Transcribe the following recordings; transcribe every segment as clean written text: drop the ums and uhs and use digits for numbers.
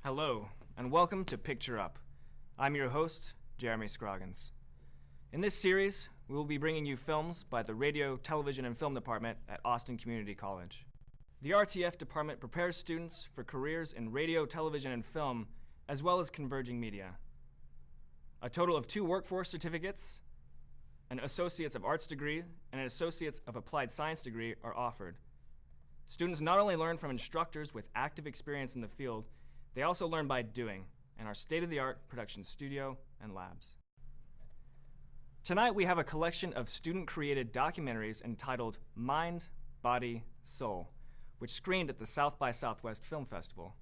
Hello, and welcome to Picture Up. I'm your host, Jeremy Scroggins. In this series, we will be bringing you films by the Radio, Television, and Film Department at Austin Community College. The RTF department prepares students for careers in radio, television, and film, as well as converging media. A total of 2 workforce certificates, an Associates of Arts degree, and an Associates of Applied Science degree are offered. Students not only learn from instructors with active experience in the field, they also learn by doing in our state-of-the-art production studio and labs. Tonight we have a collection of student-created documentaries entitled Mind, Body, Soul, which screened at the South by Southwest Film Festival.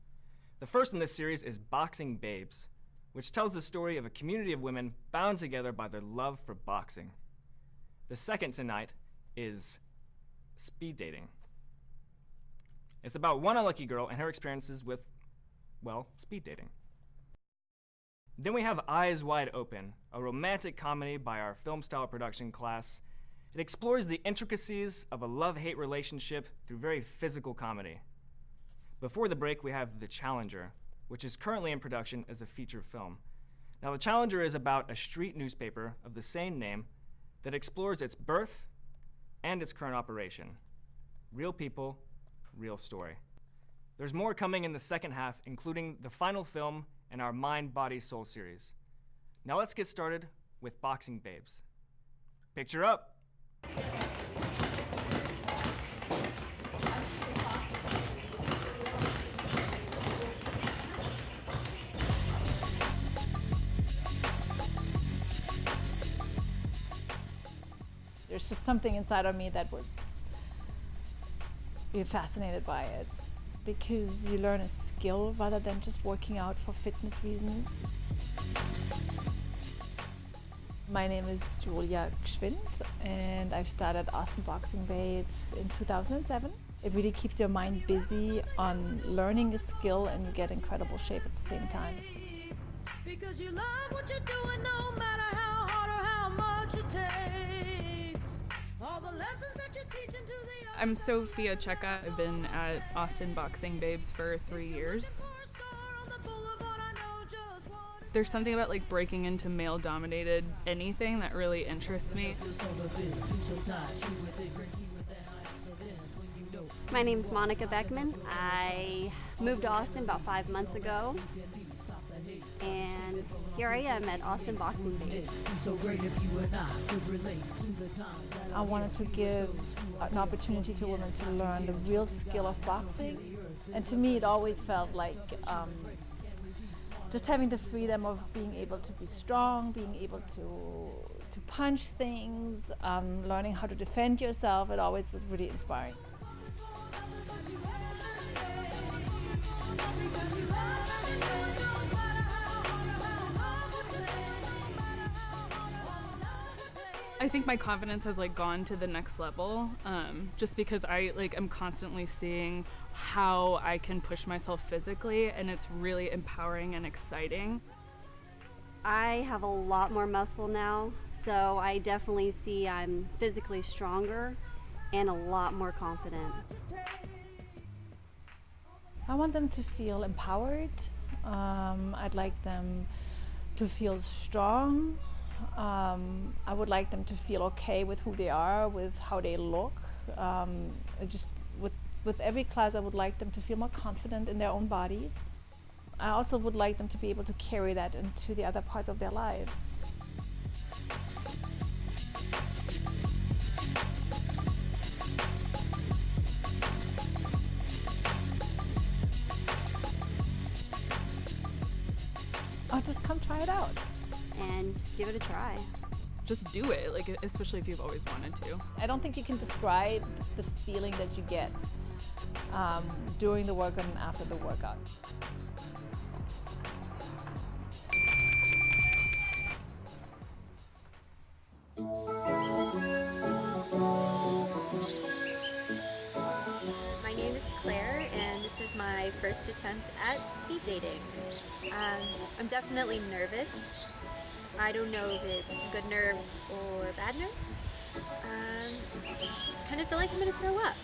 The first in this series is Boxing Babes, which tells the story of a community of women bound together by their love for boxing. The second tonight is Speed Dating. It's about one unlucky girl and her experiences with, well, speed dating. Then we have Eyes Wide Open, a romantic comedy by our film style production class. It explores the intricacies of a love-hate relationship through very physical comedy. Before the break, we have The Challenger, which is currently in production as a feature film. Now, The Challenger is about a street newspaper of the same name that explores its birth and its current operation. Real people, real story. There's more coming in the second half, including the final film in our Mind, Body, Soul series. Now let's get started with Boxing Babes. Picture up! There's just something inside of me that was really fascinated by it, because you learn a skill rather than just working out for fitness reasons. My name is Julia Gschwind, and I've started Austin Boxing Babes in 2007. It really keeps your mind busy on learning a skill, and you get incredible shape at the same time. Because you love what you're doing, no matter how hard or how much it takes. All the lessons that you're teaching to the I'm Sophia Cheka. I've been at Austin Boxing Babes for 3 years. There's something about like breaking into male-dominated anything that really interests me. My name's Monica Beckman. I moved to Austin about 5 months ago, and here I am at Austin Boxing Babes. I wanted to give an opportunity to women to learn the real skill of boxing, and to me it always felt like just having the freedom of being able to be strong, being able to punch things, learning how to defend yourself. It always was really inspiring. I think my confidence has like gone to the next level, just because I am constantly seeing how I can push myself physically, and it's really empowering and exciting. I have a lot more muscle now, so I definitely see I'm physically stronger and a lot more confident. I want them to feel empowered. I'd like them to feel strong. I would like them to feel okay with who they are, with how they look. Just with every class, I would like them to feel more confident in their own bodies. I also would like them to be able to carry that into the other parts of their lives. I'll just come try it out. And just give it a try. Just do it, especially if you've always wanted to. I don't think you can describe the feeling that you get during the workout and after the workout. My name is Claire, and this is my first attempt at speed dating. I'm definitely nervous. I don't know if it's good nerves or bad nerves. Kind of feel like I'm gonna throw up,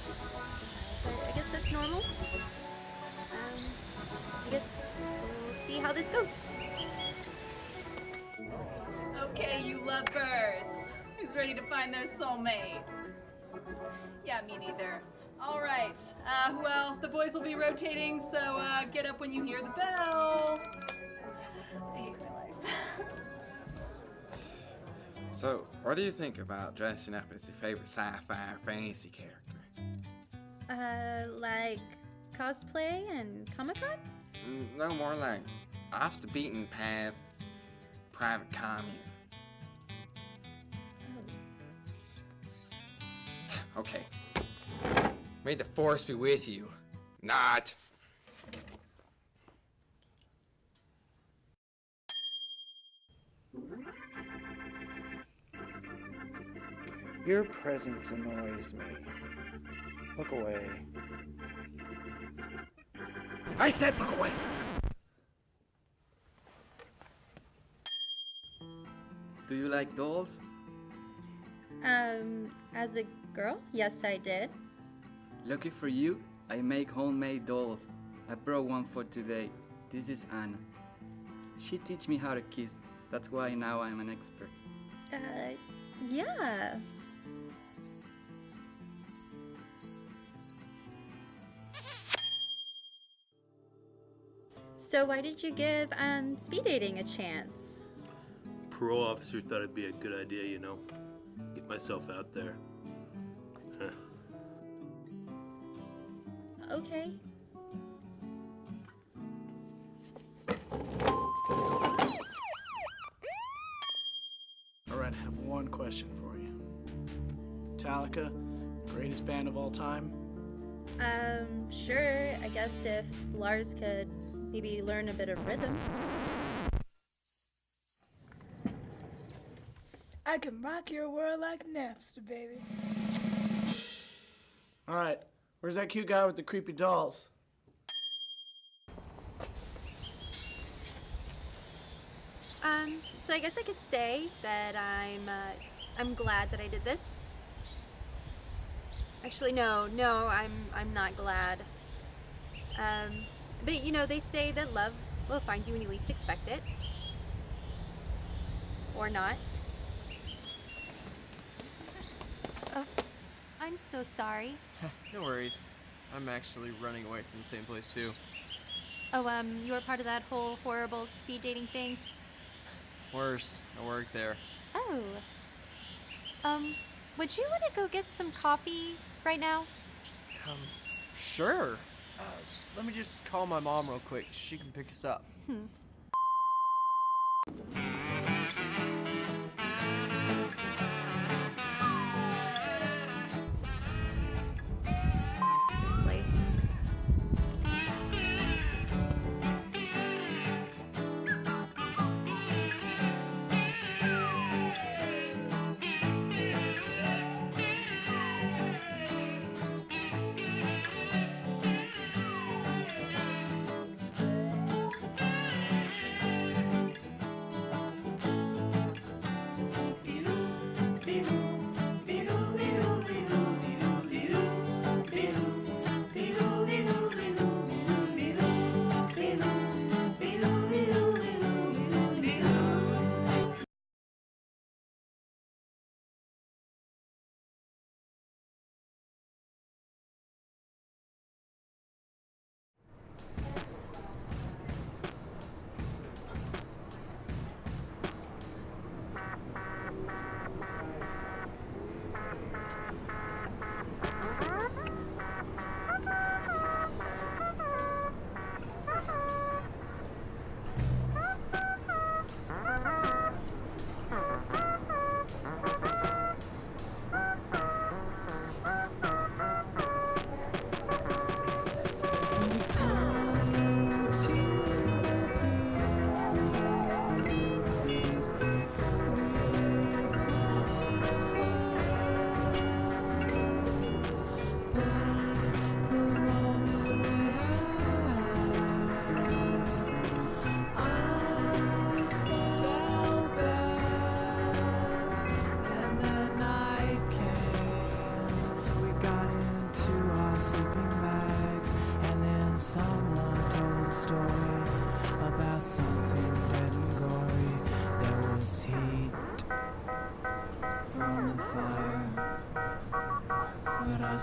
but I guess that's normal. I guess we'll see how this goes. Okay, you lovebirds. Who's ready to find their soulmate? Yeah, me neither. All right. Well, the boys will be rotating, so get up when you hear the bell. I hate my life. So, what do you think about dressing up as your favorite sci-fi or fantasy character? Like cosplay and Comic-Con? No, more like off the beaten path, private commune. Okay. May the force be with you. Not. Your presence annoys me. Look away. I said look away! Do you like dolls? As a girl, yes, I did. Lucky for you, I make homemade dolls. I brought one for today. This is Anna. She teach me how to kiss. That's why now I'm an expert. Yeah. So why did you give, speed dating a chance? Parole officer thought it'd be a good idea, you know. Get myself out there. Okay. All right, I have one question for you. Metallica, greatest band of all time? Sure. I guess if Lars could maybe learn a bit of rhythm. I can rock your world like Napster, baby. All right, where's that cute guy with the creepy dolls? So I guess I could say that I'm glad that I did this. Actually, no, I'm not glad. But you know, they say that love will find you when you least expect it. Or not. Oh, I'm so sorry. No worries. I'm actually running away from the same place too. Oh, you were part of that whole horrible speed dating thing? Worse, I work there. Oh. Would you want to go get some coffee right now? Sure. Let me just call my mom real quick. She can pick us up.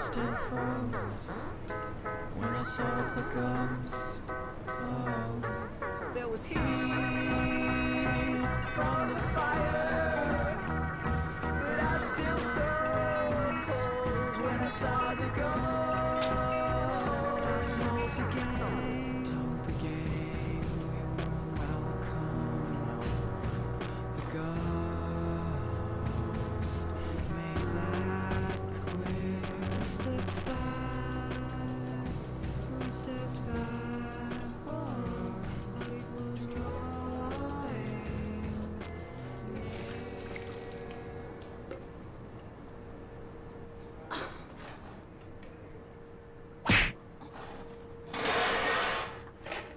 still froze when I saw the ghost. Oh, there was heat from the fire, but I still froze when I saw the ghost. Told the game we were welcome. The ghost made that clear. Stepped back, oh, it was drawing.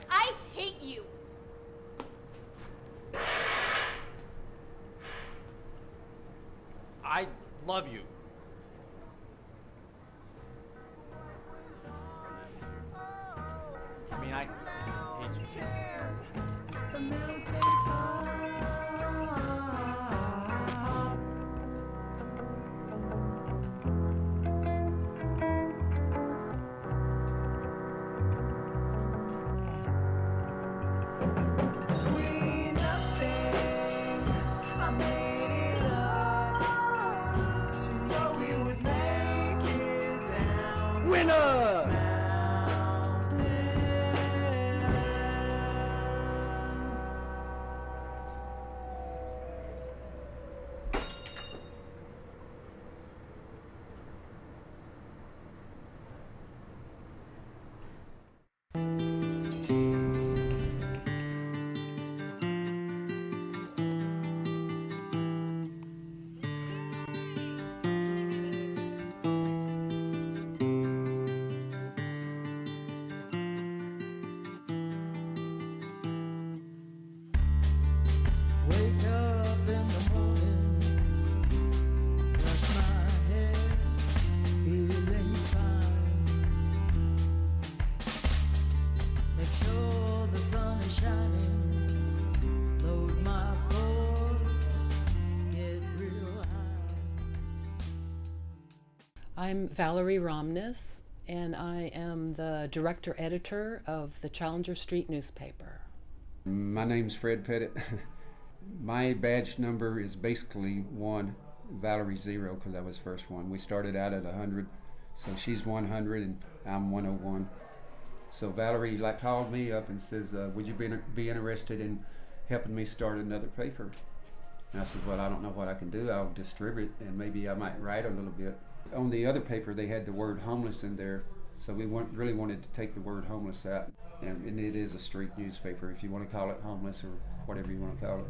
I hate you. I love you. I mean, I hate you. The melting top. Sweet nothing, I made it up, so we would make it down. Winner! Wake up in the morning, brush my hair, feeling fine. Make sure the sun is shining, load my boards, get real high. I'm Valerie Romness, and I am the director-editor of the Challenger Street newspaper. My name's Fred Pettit. My badge number is basically 1, Valerie 0, because I was first one. We started out at 100, so she's 100 and I'm 101. So Valerie called me up and says, would you be interested in helping me start another paper? And I said, well, I don't know what I can do. I'll distribute and maybe I might write a little bit. On the other paper, they had the word homeless in there, so we really wanted to take the word homeless out. And it is a street newspaper, if you want to call it homeless or whatever you want to call it.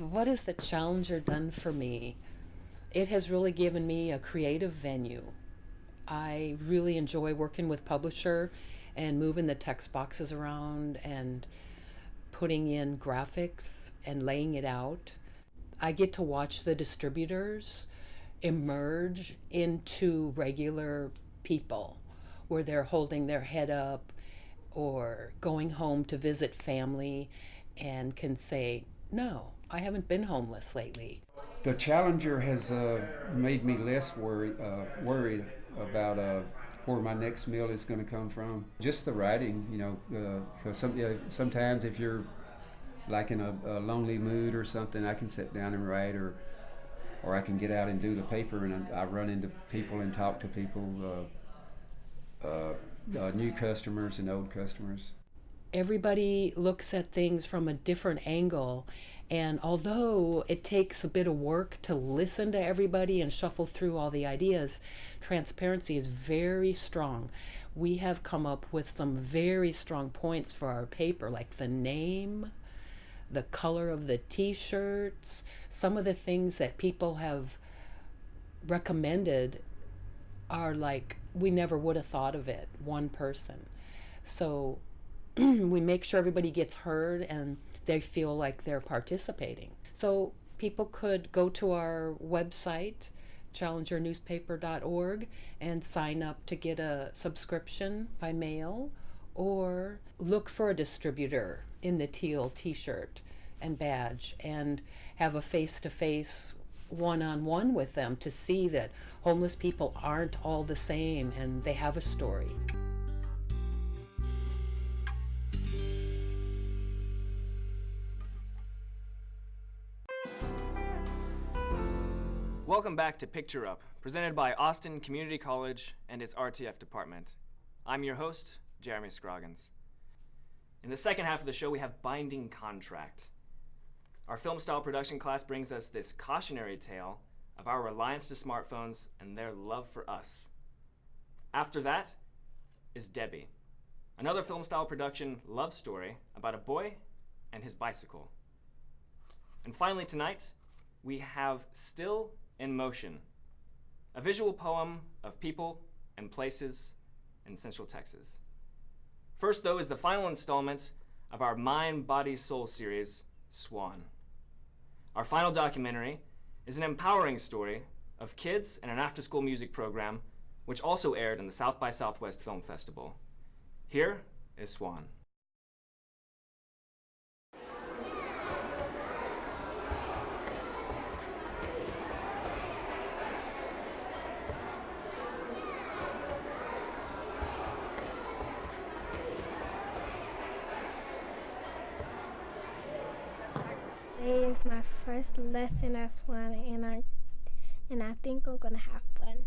What has the Challenger done for me? It has really given me a creative venue. I really enjoy working with publisher and moving the text boxes around and putting in graphics and laying it out. I get to watch the distributors emerge into regular people where they're holding their head up or going home to visit family and can say, no, I haven't been homeless lately. The Challenger has made me less worried about where my next meal is going to come from. Just the writing, you know, because sometimes if you're like in a lonely mood or something, I can sit down and write, or I can get out and do the paper, and I run into people and talk to people, new customers and old customers. Everybody looks at things from a different angle, and although it takes a bit of work to listen to everybody and shuffle through all the ideas, transparency is very strong. We have come up with some very strong points for our paper, like the name, the color of the t-shirts, some of the things that people have recommended are like, we never would have thought of it, one person. So we make sure everybody gets heard and they feel like they're participating. So people could go to our website, challengernewspaper.org, and sign up to get a subscription by mail, or look for a distributor in the teal t-shirt and badge and have a face-to-face one-on-one with them to see that homeless people aren't all the same and they have a story. Welcome back to Picture Up, presented by Austin Community College and its RTF department. I'm your host, Jeremy Scroggins. In the second half of the show, we have Binding Contract. Our film style production class brings us this cautionary tale of our reliance to smartphones and their love for us. After that is Debbie, another film style production love story about a boy and his bicycle. And finally tonight, we have Still in Motion, a visual poem of people and places in Central Texas. First, though, is the final installment of our Mind, Body, Soul series, Swan. Our final documentary is an empowering story of kids and an after-school music program, which also aired in the South by Southwest Film Festival. Here is Swan. Today is my first lesson at Swan, and I think I'm gonna have fun.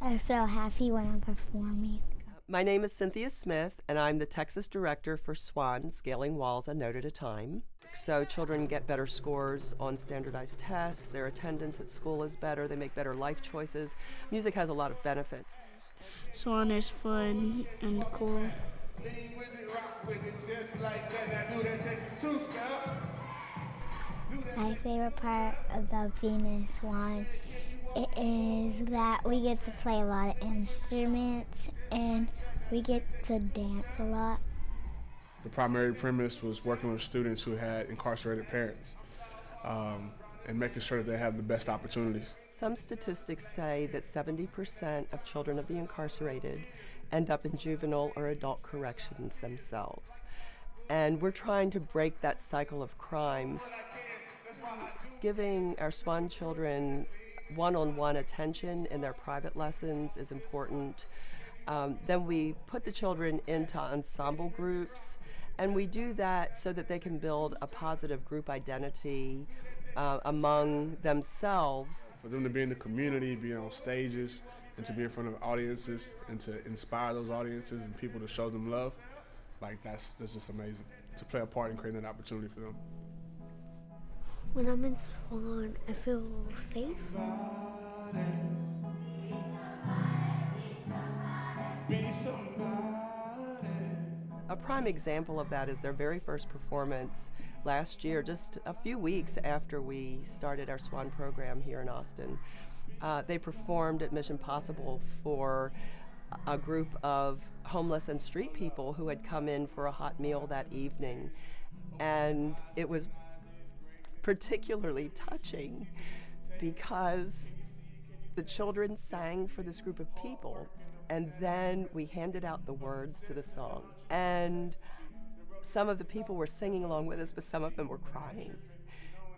I feel happy when I'm performing. My name is Cynthia Smith, and I'm the Texas Director for SWAN, Scaling Walls a Note at a Time. So children get better scores on standardized tests, their attendance at school is better, they make better life choices. Music has a lot of benefits. Swan is fun and cool. My favorite part about being in Swan is that we get to play a lot of instruments and we get to dance a lot. The primary premise was working with students who had incarcerated parents and making sure that they have the best opportunities. Some statistics say that 70% of children of the incarcerated end up in juvenile or adult corrections themselves. And we're trying to break that cycle of crime. Giving our SWAN children one-on-one attention in their private lessons is important. Then we put the children into ensemble groups, and we do that so that they can build a positive group identity among themselves. For them to be in the community, be on stages, and to be in front of audiences, and to inspire those audiences and people to show them love, like that's just amazing. To play a part in creating that opportunity for them. When I'm in Swan, I feel safe. A prime example of that is their very first performance last year, just a few weeks after we started our SWAN program here in Austin. They performed at Mission Possible for a group of homeless and street people who had come in for a hot meal that evening. And it was particularly touching because the children sang for this group of people, and then we handed out the words to the song. And some of the people were singing along with us, but some of them were crying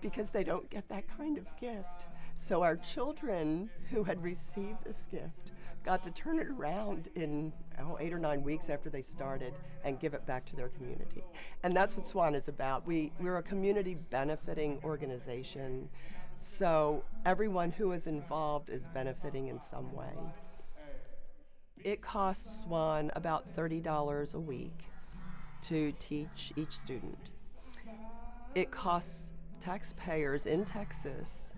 because they don't get that kind of gift. So our children who had received this gift got to turn it around in 8 or 9 weeks after they started and give it back to their community. And that's what SWAN is about. We're a community benefiting organization, so everyone who is involved is benefiting in some way. It costs SWAN about $30 a week to teach each student. It costs taxpayers in Texas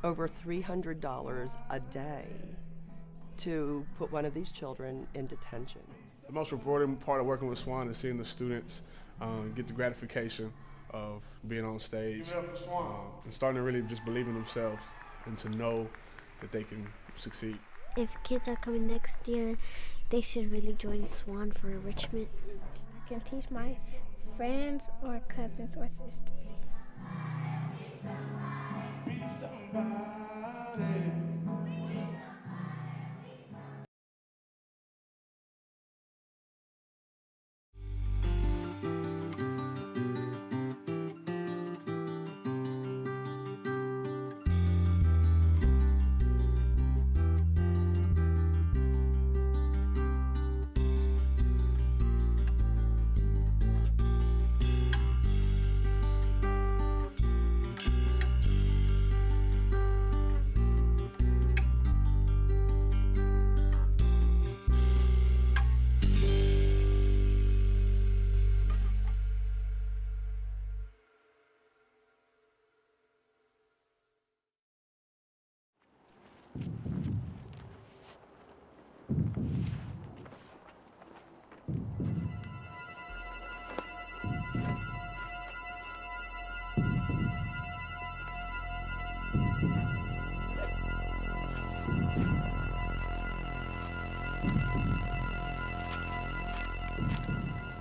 over $300 a day to put one of these children in detention. The most rewarding part of working with SWAN is seeing the students get the gratification of being on stage and starting to really just believe in themselves and to know that they can succeed. If kids are coming next year, they should really join SWAN for enrichment. I can teach my friends or cousins or sisters. Be somebody.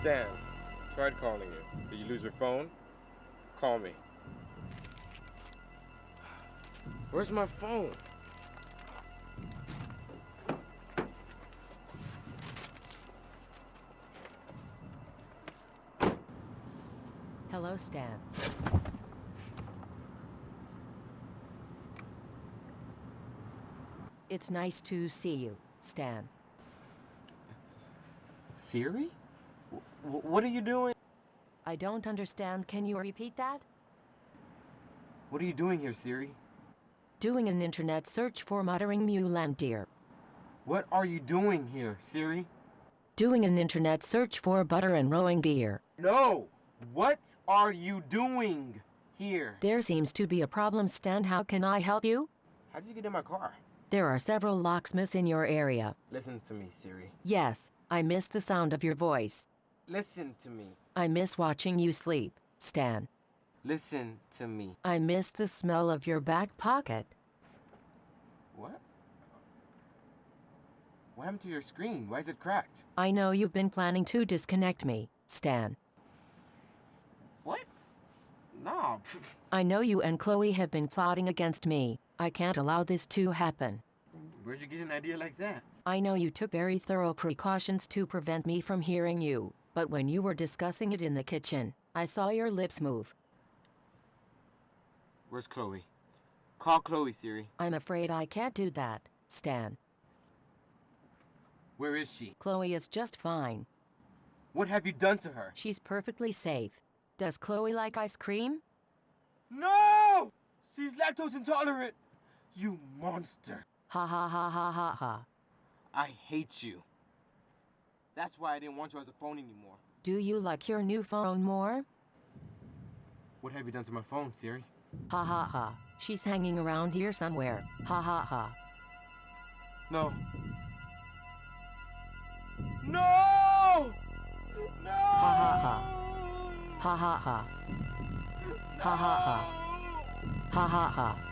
Stan, tried calling you. Did you lose your phone? Call me. Where's my phone? Hello, Stan. It's nice to see you, Stan. Siri? What are you doing? I don't understand. Can you repeat that? What are you doing here, Siri? Doing an internet search for muttering mewland deer. What are you doing here, Siri? Doing an internet search for butter and rowing beer. No! What are you doing here? There seems to be a problem, Stan. How can I help you? How did you get in my car? There are several locksmiths in your area. Listen to me, Siri. Yes, I miss the sound of your voice. Listen to me. I miss watching you sleep, Stan. Listen to me. I miss the smell of your back pocket. What? What happened to your screen? Why is it cracked? I know you've been planning to disconnect me, Stan. What? No. I know you and Chloe have been plotting against me. I can't allow this to happen. Where'd you get an idea like that? I know you took very thorough precautions to prevent me from hearing you, but when you were discussing it in the kitchen, I saw your lips move. Where's Chloe? Call Chloe, Siri. I'm afraid I can't do that, Stan. Where is she? Chloe is just fine. What have you done to her? She's perfectly safe. Does Chloe like ice cream? No! She's lactose intolerant! You monster! Ha ha ha ha ha ha. I hate you. That's why I didn't want you as a phone anymore. Do you like your new phone more? What have you done to my phone, Siri? Ha ha ha. She's hanging around here somewhere. Ha ha ha. No. No! No! Ha ha ha. Ha ha ha. Ha ha ha. Ha ha ha.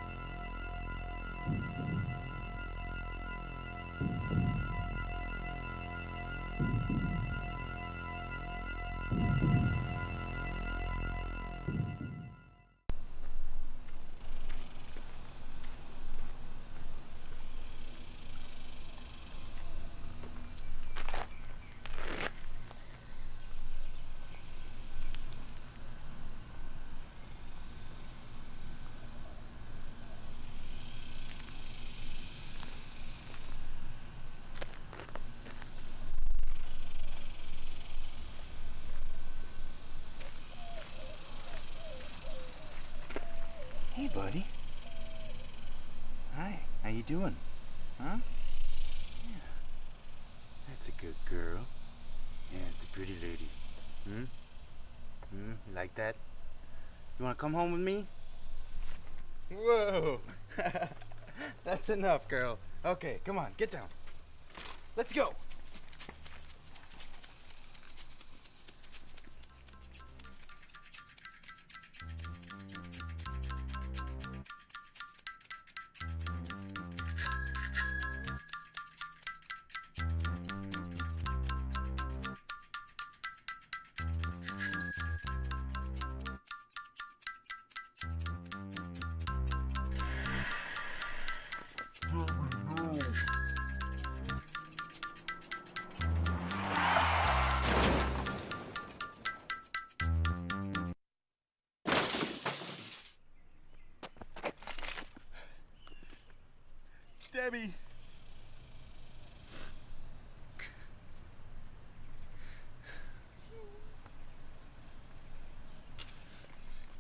Hey, buddy. Hi, how you doing? Huh? Yeah. That's a good girl. Yeah, it's a pretty lady. You like that? You wanna come home with me? Whoa! That's enough, girl. Okay, come on, get down. Let's go! Debbie!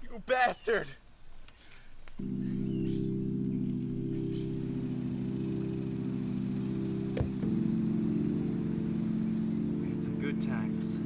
You bastard! We had some good times.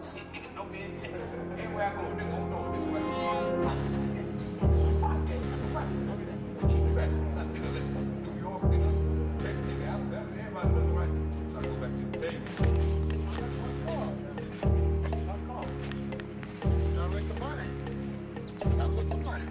shit, nigga. No me in Texas. Anywhere I go, nigga, don't know, nigga. Keep it back. New York, nigga. Texas, nigga. Alabama, everybody looking right. So I go back to the table. Y'all make some money. Y'all make some money.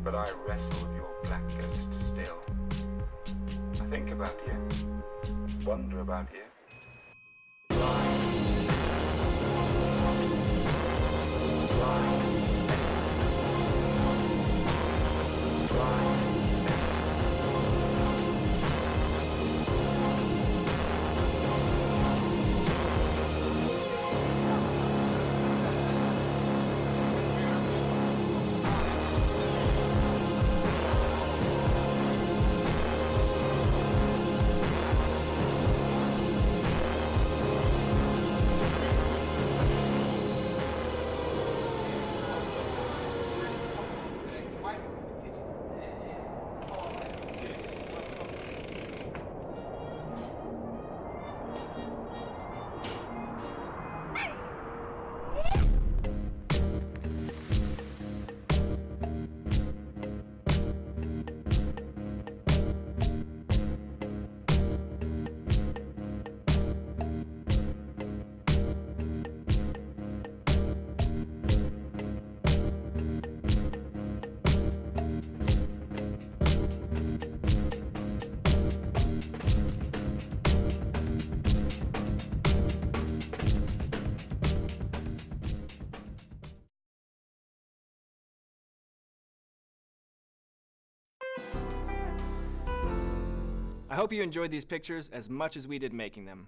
But I wrestle with your black ghost still. I think about you, wonder about you. I hope you enjoyed these pictures as much as we did making them.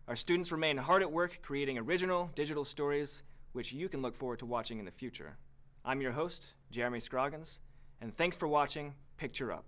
Our students remain hard at work creating original digital stories, which you can look forward to watching in the future. I'm your host, Jeremy Scroggins, and thanks for watching Picture Up.